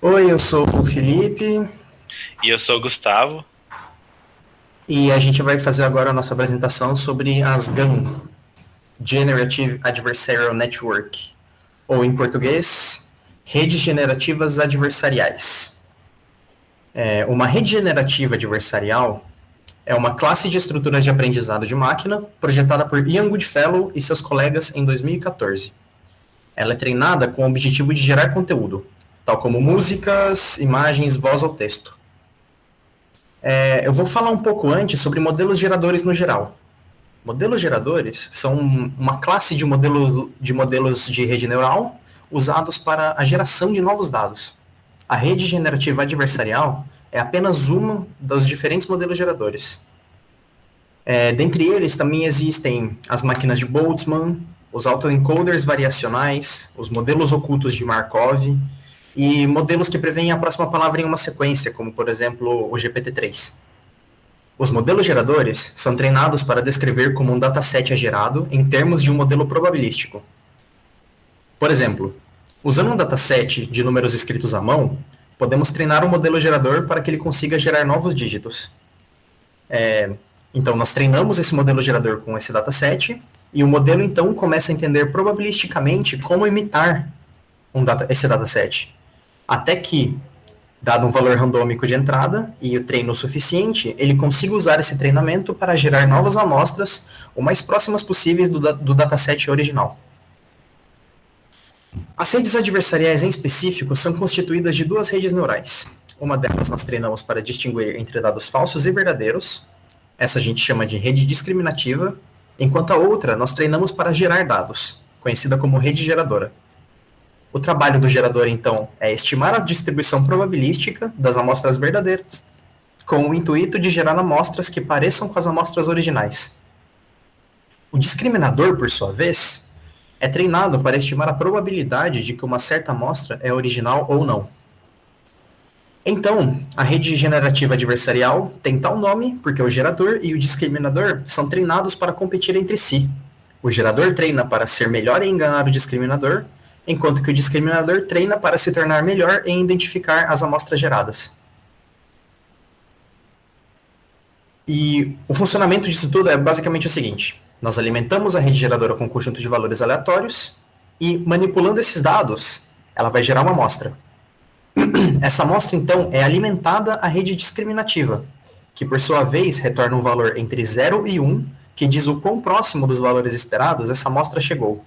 Oi, eu sou o Felipe E eu sou o Gustavo. e a gente vai fazer agora a nossa apresentação sobre as GAN, Generative Adversarial Network, ou em português, redes generativas adversariais. Uma rede generativa adversarial é uma classe de estruturas de aprendizado de máquina projetada por Ian Goodfellow e seus colegas em 2014. Ela é treinada com o objetivo de gerar conteúdo, tal como músicas, imagens, voz ou texto. Eu vou falar um pouco antes sobre modelos geradores no geral. Modelos geradores são uma classe de modelos de rede neural usados para a geração de novos dados. A rede generativa adversarial é apenas um dos diferentes modelos geradores. Dentre eles também existem as máquinas de Boltzmann, os autoencoders variacionais, os modelos ocultos de Markov e modelos que preveem a próxima palavra em uma sequência, como por exemplo o GPT-3. Os modelos geradores são treinados para descrever como um dataset é gerado em termos de um modelo probabilístico. Por exemplo, usando um dataset de números escritos à mão, podemos treinar um modelo gerador para que ele consiga gerar novos dígitos. Então, nós treinamos esse modelo gerador com esse dataset, e o modelo então começa a entender probabilisticamente como imitar esse dataset. Até que, dado um valor randômico de entrada e o treino suficiente, ele consiga usar esse treinamento para gerar novas amostras o mais próximas possíveis do dataset original. As redes adversariais em específico são constituídas de duas redes neurais. Uma delas nós treinamos para distinguir entre dados falsos e verdadeiros. Essa a gente chama de rede discriminativa, enquanto a outra nós treinamos para gerar dados, conhecida como rede geradora. O trabalho do gerador, então, é estimar a distribuição probabilística das amostras verdadeiras, com o intuito de gerar amostras que pareçam com as amostras originais. O discriminador, por sua vez, é treinado para estimar a probabilidade de que uma certa amostra é original ou não. Então, a rede generativa adversarial tem tal nome porque o gerador e o discriminador são treinados para competir entre si. O gerador treina para ser melhor em enganar o discriminador, enquanto que o discriminador treina para se tornar melhor em identificar as amostras geradas. E o funcionamento disso tudo é basicamente o seguinte: nós alimentamos a rede geradora com um conjunto de valores aleatórios e, manipulando esses dados, ela vai gerar uma amostra. Essa amostra, então, é alimentada à rede discriminativa, que, por sua vez, retorna um valor entre 0 e 1, que diz o quão próximo dos valores esperados essa amostra chegou.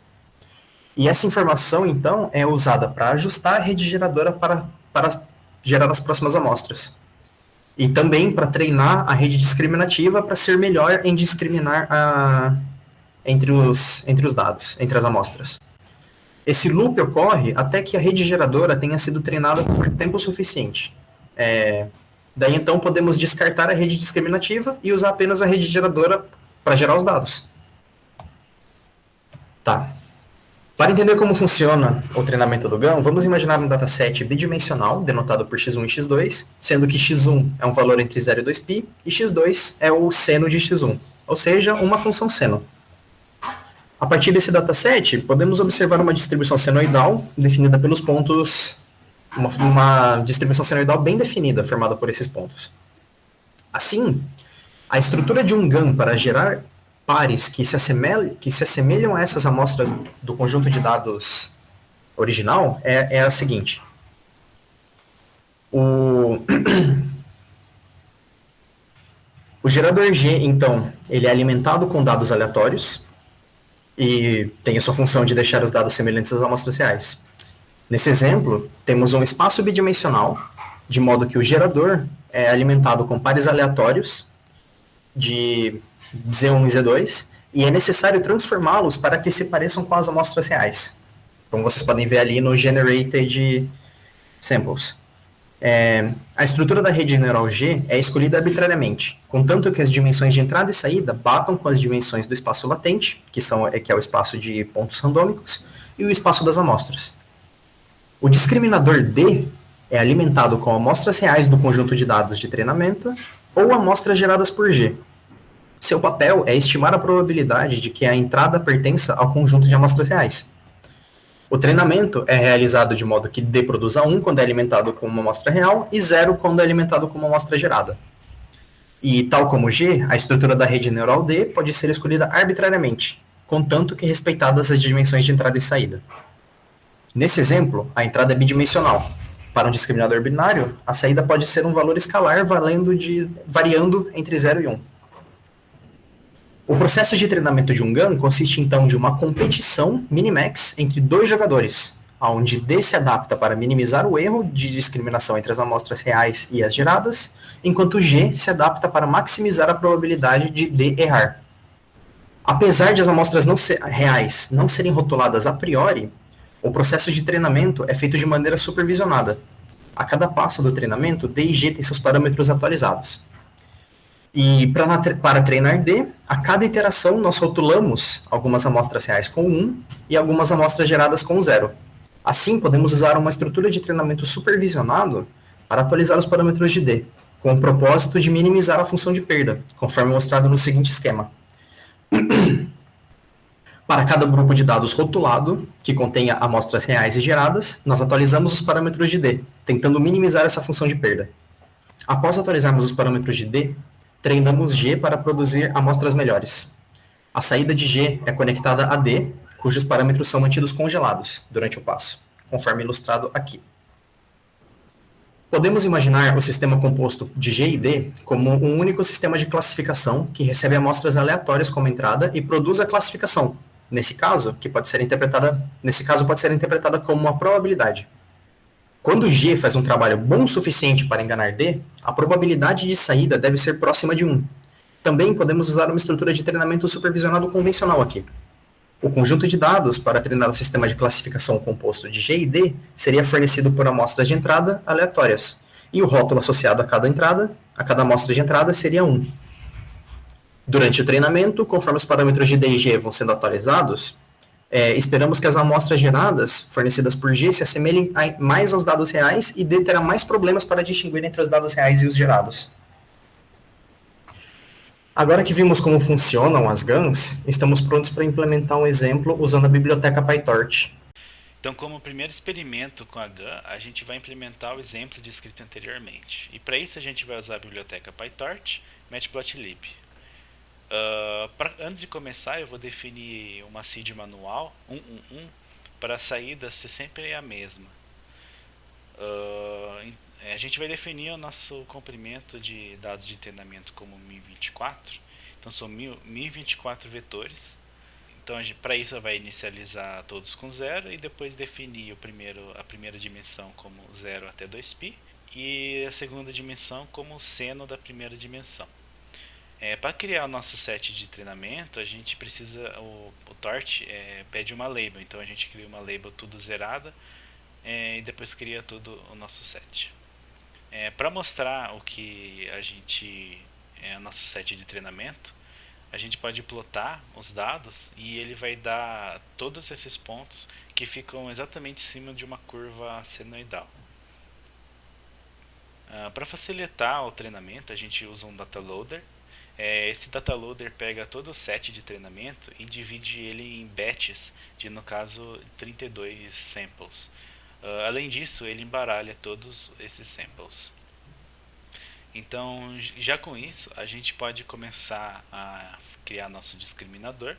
E essa informação, então, é usada para ajustar a rede geradora para gerar as próximas amostras. E também para treinar a rede discriminativa para ser melhor em discriminar entre os dados, entre as amostras. Esse loop ocorre até que a rede geradora tenha sido treinada por tempo suficiente. Daí então podemos descartar a rede discriminativa e usar apenas a rede geradora para gerar os dados. Tá. Para entender como funciona o treinamento do GAN, vamos imaginar um dataset bidimensional, denotado por x1 e x2, sendo que x1 é um valor entre 0 e 2π, e x2 é o seno de x1, ou seja, uma função seno. A partir desse dataset, podemos observar uma distribuição senoidal definida pelos pontos, uma distribuição senoidal bem definida, formada por esses pontos. Assim, a estrutura de um GAN para gerar pares que se assemelham a essas amostras do conjunto de dados original é a seguinte. O gerador G, então, ele é alimentado com dados aleatórios e tem a sua função de deixar os dados semelhantes às amostras reais. Nesse exemplo, temos um espaço bidimensional, de modo que o gerador é alimentado com pares aleatórios de Z1 e Z2, e é necessário transformá-los para que se pareçam com as amostras reais. Como vocês podem ver ali no Generated Samples. A estrutura da rede neural G é escolhida arbitrariamente, contanto que as dimensões de entrada e saída batam com as dimensões do espaço latente, que é o espaço de pontos randômicos, e o espaço das amostras. O discriminador D é alimentado com amostras reais do conjunto de dados de treinamento ou amostras geradas por G. Seu papel é estimar a probabilidade de que a entrada pertença ao conjunto de amostras reais. O treinamento é realizado de modo que D produza 1 quando é alimentado com uma amostra real e 0 quando é alimentado com uma amostra gerada. E, tal como G, a estrutura da rede neural D pode ser escolhida arbitrariamente, contanto que respeitadas as dimensões de entrada e saída. Nesse exemplo, a entrada é bidimensional. Para um discriminador binário, a saída pode ser um valor escalar variando entre 0 e 1. O processo de treinamento de um GAN consiste então de uma competição minimax entre dois jogadores, onde D se adapta para minimizar o erro de discriminação entre as amostras reais e as geradas, enquanto G se adapta para maximizar a probabilidade de D errar. Apesar de as amostras reais não serem rotuladas a priori, o processo de treinamento é feito de maneira supervisionada. A cada passo do treinamento, D e G têm seus parâmetros atualizados. E para treinar D, a cada iteração nós rotulamos algumas amostras reais com 1 e algumas amostras geradas com 0. Assim, podemos usar uma estrutura de treinamento supervisionado para atualizar os parâmetros de D, com o propósito de minimizar a função de perda, conforme mostrado no seguinte esquema. Para cada grupo de dados rotulado, que contenha amostras reais e geradas, nós atualizamos os parâmetros de D, tentando minimizar essa função de perda. Após atualizarmos os parâmetros de D, treinamos G para produzir amostras melhores. A saída de G é conectada a D, cujos parâmetros são mantidos congelados durante o passo, conforme ilustrado aqui. Podemos imaginar o sistema composto de G e D como um único sistema de classificação que recebe amostras aleatórias como entrada e produz a classificação. Nesse caso, pode ser interpretada como uma probabilidade. Quando G faz um trabalho bom o suficiente para enganar D, a probabilidade de saída deve ser próxima de 1. Também podemos usar uma estrutura de treinamento supervisionado convencional aqui. O conjunto de dados para treinar o sistema de classificação composto de G e D seria fornecido por amostras de entrada aleatórias, e o rótulo associado a cada amostra de entrada seria 1. Durante o treinamento, conforme os parâmetros de D e G vão sendo atualizados, esperamos que as amostras geradas, fornecidas por G, se assemelhem mais aos dados reais e D terá mais problemas para distinguir entre os dados reais e os gerados. Agora que vimos como funcionam as GANs, estamos prontos para implementar um exemplo usando a biblioteca PyTorch. Então, como primeiro experimento com a GAN, a gente vai implementar o exemplo descrito anteriormente. E para isso a gente vai usar a biblioteca PyTorch, Matplotlib. Antes de começar, eu vou definir uma seed manual 111 para a saída ser sempre a mesma. A gente vai definir o nosso comprimento de dados de treinamento como 1024. Então são 1024 vetores. Então para isso vai inicializar todos com 0 e depois definir a primeira dimensão como 0 até 2π e a segunda dimensão como seno da primeira dimensão. Para criar o nosso set de treinamento, a gente precisa, o Torch pede uma label, então a gente cria uma label tudo zerada e depois cria tudo o nosso set. Para mostrar o que o nosso set de treinamento, a gente pode plotar os dados e ele vai dar todos esses pontos que ficam exatamente em cima de uma curva senoidal. Para facilitar o treinamento, a gente usa um data loader. Esse data loader pega todo o set de treinamento e divide ele em batches de, no caso, 32 samples. Além disso, ele embaralha todos esses samples. Então, já com isso, a gente pode começar a criar nosso discriminador.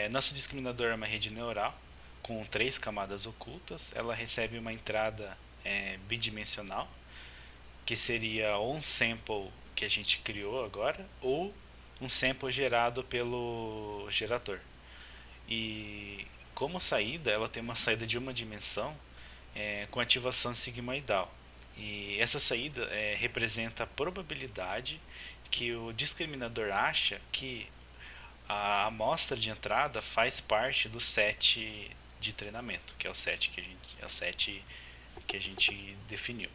Nosso discriminador é uma rede neural com 3 camadas ocultas. Ela recebe uma entrada bidimensional, que seria um sample que a gente criou agora, ou um sample gerado pelo gerador. E como saída, ela tem uma saída de uma dimensão com ativação sigmoidal. E essa saída representa a probabilidade que o discriminador acha que a amostra de entrada faz parte do set de treinamento, que é o set que a gente definiu.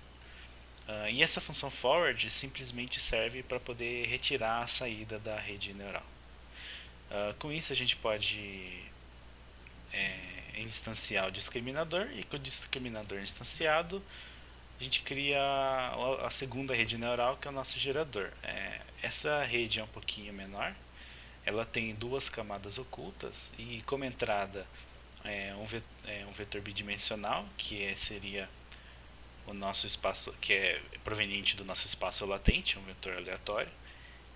E essa função forward simplesmente serve para poder retirar a saída da rede neural. Com isso a gente pode instanciar o discriminador, e com o discriminador instanciado a gente cria a segunda rede neural, que é o nosso gerador. Essa rede é um pouquinho menor, ela tem 2 camadas ocultas e como entrada um vetor bidimensional, seria o nosso espaço, que é proveniente do nosso espaço latente, um vetor aleatório.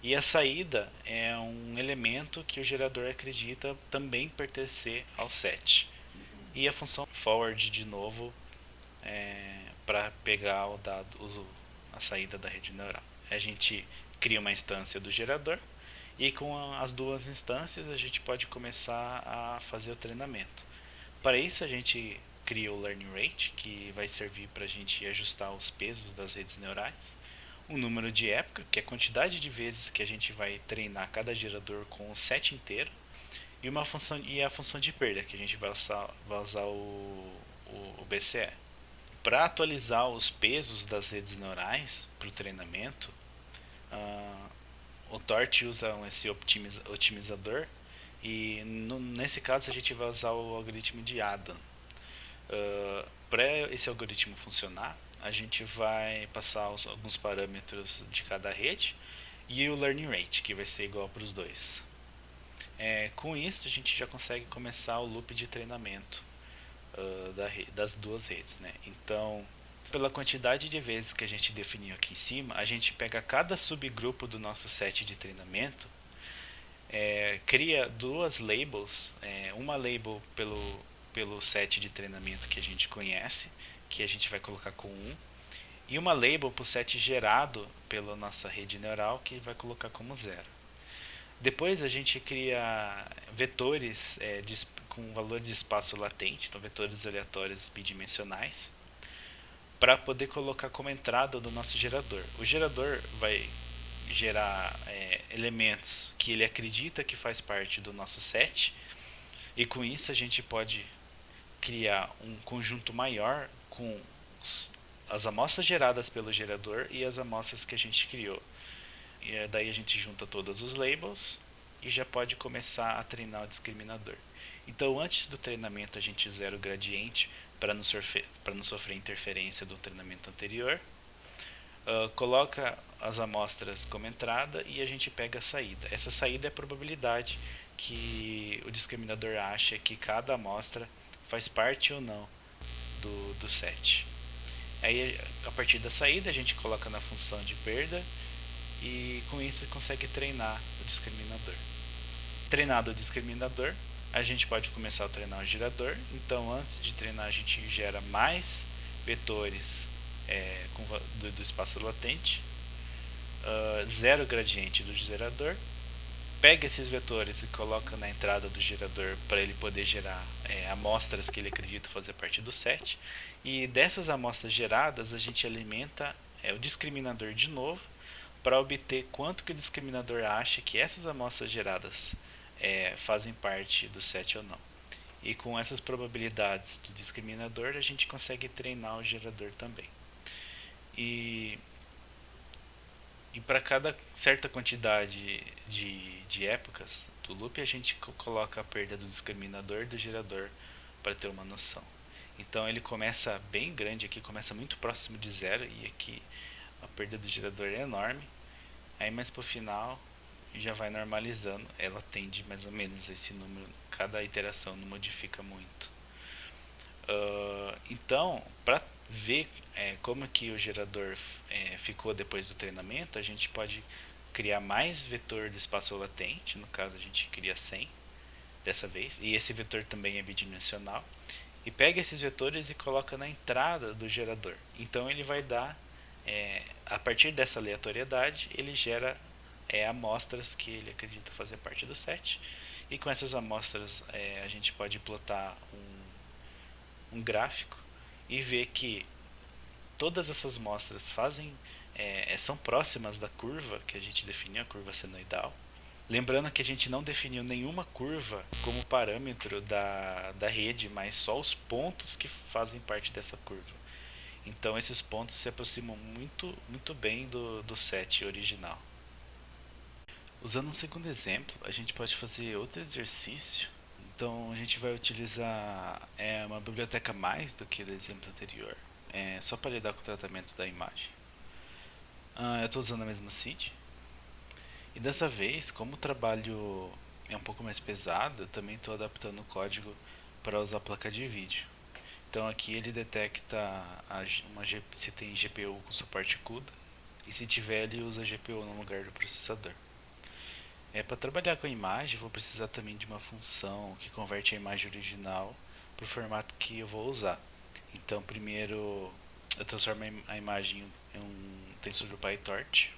E a saída é um elemento que o gerador acredita também pertencer ao set. E a função forward de novo para pegar o dado, a saída da rede neural. A gente cria uma instância do gerador e com as duas instâncias a gente pode começar a fazer o treinamento. Para isso a gente cria o learning rate, que vai servir para a gente ajustar os pesos das redes neurais, um número de época, que é a quantidade de vezes que a gente vai treinar cada gerador com o set inteiro, e a função de perda, que a gente vai usar o BCE. Para atualizar os pesos das redes neurais para o treinamento, o Torch usa esse otimizador, e nesse caso a gente vai usar o algoritmo de Adam. Para esse algoritmo funcionar, a gente vai passar alguns parâmetros de cada rede e o learning rate, que vai ser igual para os dois. Com isso a gente já consegue começar o loop de treinamento das duas redes, né? Então, pela quantidade de vezes que a gente definiu aqui em cima, a gente pega cada subgrupo do nosso set de treinamento, cria duas labels, uma label pelo set de treinamento que a gente conhece, que a gente vai colocar com 1, e uma label para o set gerado pela nossa rede neural, que vai colocar como 0. Depois a gente cria vetores com valor de espaço latente, então vetores aleatórios bidimensionais, para poder colocar como entrada do nosso gerador. O gerador vai gerar elementos que ele acredita que faz parte do nosso set, e com isso a gente pode criar um conjunto maior com as amostras geradas pelo gerador e as amostras que a gente criou. E daí a gente junta todos os labels e já pode começar a treinar o discriminador. Então, antes do treinamento, a gente zera o gradiente para não sofrer interferência do treinamento anterior. Coloca as amostras como entrada e a gente pega a saída. Essa saída é a probabilidade que o discriminador acha que cada amostra faz parte ou não do set. Aí, a partir da saída, a gente coloca na função de perda e com isso você consegue treinar o discriminador. Treinado o discriminador, a gente pode começar a treinar o gerador. Então, antes de treinar, a gente gera mais vetores do espaço latente, zero o gradiente do gerador, pega esses vetores e coloca na entrada do gerador para ele poder gerar amostras que ele acredita fazer parte do set, e dessas amostras geradas a gente alimenta o discriminador de novo para obter quanto que o discriminador acha que essas amostras geradas fazem parte do set ou não. E com essas probabilidades do discriminador a gente consegue treinar o gerador também. E para cada certa quantidade de épocas do loop, a gente coloca a perda do discriminador e do gerador para ter uma noção. Então ele começa bem grande aqui, começa muito próximo de 0, e aqui a perda do gerador é enorme. Aí mais para o final já vai normalizando, ela tende mais ou menos a esse número, cada iteração não modifica muito. Então, para ver como que o gerador ficou depois do treinamento, a gente pode criar mais vetor de espaço latente. No caso a gente cria 100 dessa vez, e esse vetor também é bidimensional, e pega esses vetores e coloca na entrada do gerador. Então ele vai dar, a partir dessa aleatoriedade, ele gera amostras que ele acredita fazer parte do set, e com essas amostras a gente pode plotar um gráfico e ver que todas essas amostras são próximas da curva que a gente definiu, a curva senoidal. Lembrando que a gente não definiu nenhuma curva como parâmetro da rede, mas só os pontos que fazem parte dessa curva. Então esses pontos se aproximam muito, muito bem do set original. Usando um segundo exemplo, a gente pode fazer outro exercício. Então a gente vai utilizar uma biblioteca mais do que do exemplo anterior, só para lidar com o tratamento da imagem. Eu estou usando a mesma seed, e dessa vez, como o trabalho é um pouco mais pesado, eu também estou adaptando o código para usar a placa de vídeo. Então aqui ele detecta se tem GPU com suporte CUDA, e se tiver ele usa GPU no lugar do processador. Para trabalhar com a imagem, vou precisar também de uma função que converte a imagem original para o formato que eu vou usar. Então primeiro eu transformo a imagem em um tensor do PyTorch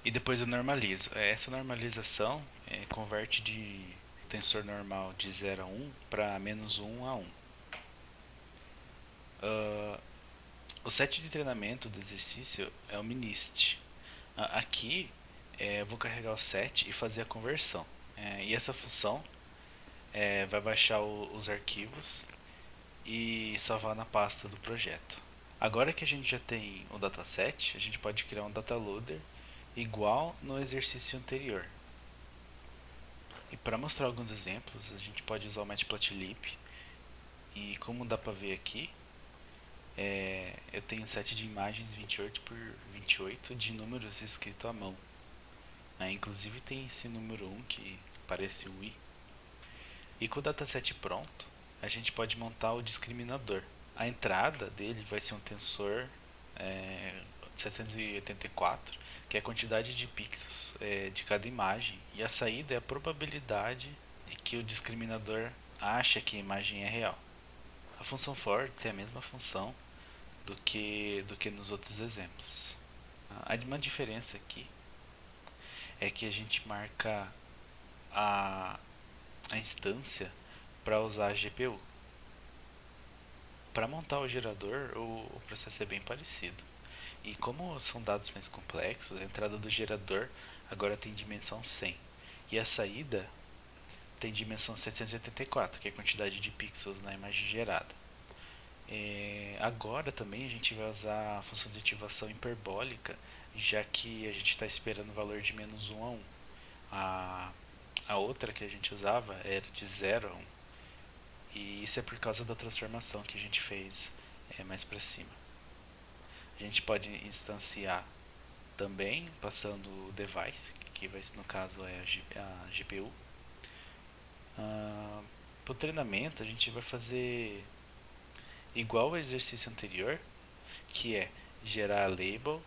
e depois eu normalizo. Essa normalização converte de tensor normal de 0 a 1 para menos 1 a 1. O set de treinamento do exercício é o MNIST. Aqui eu vou carregar o set e fazer a conversão. E essa função vai baixar os arquivos e salvar na pasta do projeto. Agora que a gente já tem o dataset, a gente pode criar um dataloader igual no exercício anterior. E para mostrar alguns exemplos, a gente pode usar o Matplotlib. E como dá para ver aqui, eu tenho um set de imagens 28 por 28 de números escrito à mão. Inclusive tem esse número 1 que parece um I. E com o dataset pronto, a gente pode montar o discriminador. A entrada dele vai ser um tensor 784, que é a quantidade de pixels de cada imagem, e a saída é a probabilidade de que o discriminador acha que a imagem é real. A função for tem a mesma função do que nos outros exemplos. Uma diferença aqui é que a gente marca a instância para usar a GPU. Para montar o gerador, o processo é bem parecido. E como são dados mais complexos, a entrada do gerador agora tem dimensão 100. E a saída tem dimensão 784, que é a quantidade de pixels na imagem gerada. Agora também a gente vai usar a função de ativação hiperbólica, já que a gente está esperando o valor de menos 1 a 1. A outra que a gente usava era de 0 a 1. E isso é por causa da transformação que a gente fez mais para cima. A gente pode instanciar também passando o device, que vai, no caso é a GPU. Para o treinamento a gente vai fazer igual ao exercício anterior, que é gerar a label,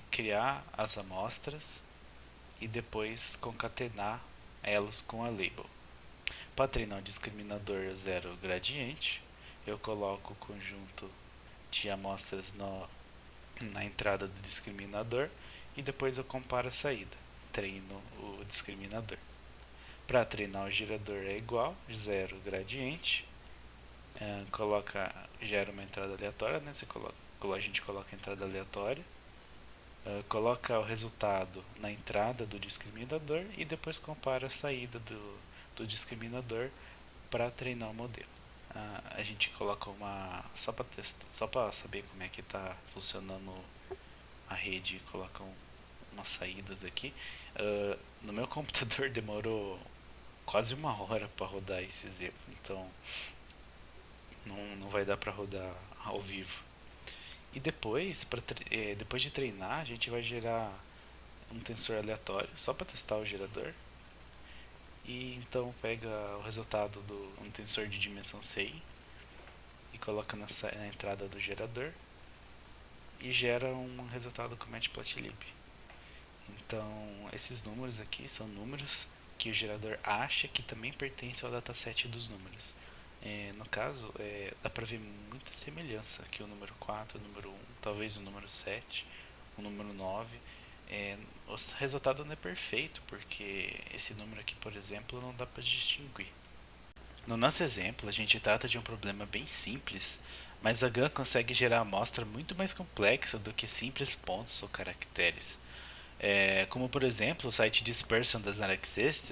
criar as amostras e depois concatenar elas com a label. Para treinar o discriminador 0 gradiente, eu coloco o conjunto de amostras na entrada do discriminador e depois eu comparo a saída, treino o discriminador. Para treinar o gerador é igual, 0 gradiente, gera uma entrada aleatória, né? A gente coloca a entrada aleatória, coloca o resultado na entrada do discriminador e depois compara a saída do discriminador para treinar o modelo. A gente coloca só para saber como é que está funcionando a rede, coloca umas saídas aqui. No meu computador demorou quase 1 hora para rodar esse exemplo, então não vai dar para rodar ao vivo. E depois de treinar, a gente vai gerar um tensor aleatório só para testar o gerador. E então pega o resultado um tensor de dimensão 100 e coloca na entrada do gerador e gera um resultado com Matplotlib. Então esses números aqui são números que o gerador acha que também pertencem ao dataset dos números. No caso, dá para ver muita semelhança aqui, o número 4, o número 1, talvez o número 7, o número 9. O resultado não é perfeito, porque esse número aqui, por exemplo, não dá para distinguir. No nosso exemplo, a gente trata de um problema bem simples, mas a GAN consegue gerar amostra muito mais complexa do que simples pontos ou caracteres. Como, por exemplo, o site Dispersion Does Not Exist,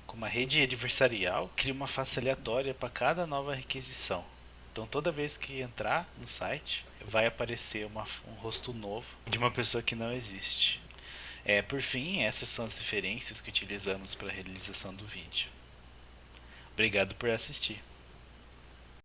com uma rede adversarial, cria uma face aleatória para cada nova requisição. Então toda vez que entrar no site, vai aparecer um rosto novo de uma pessoa que não existe. Por fim, essas são as referências que utilizamos para a realização do vídeo. Obrigado por assistir.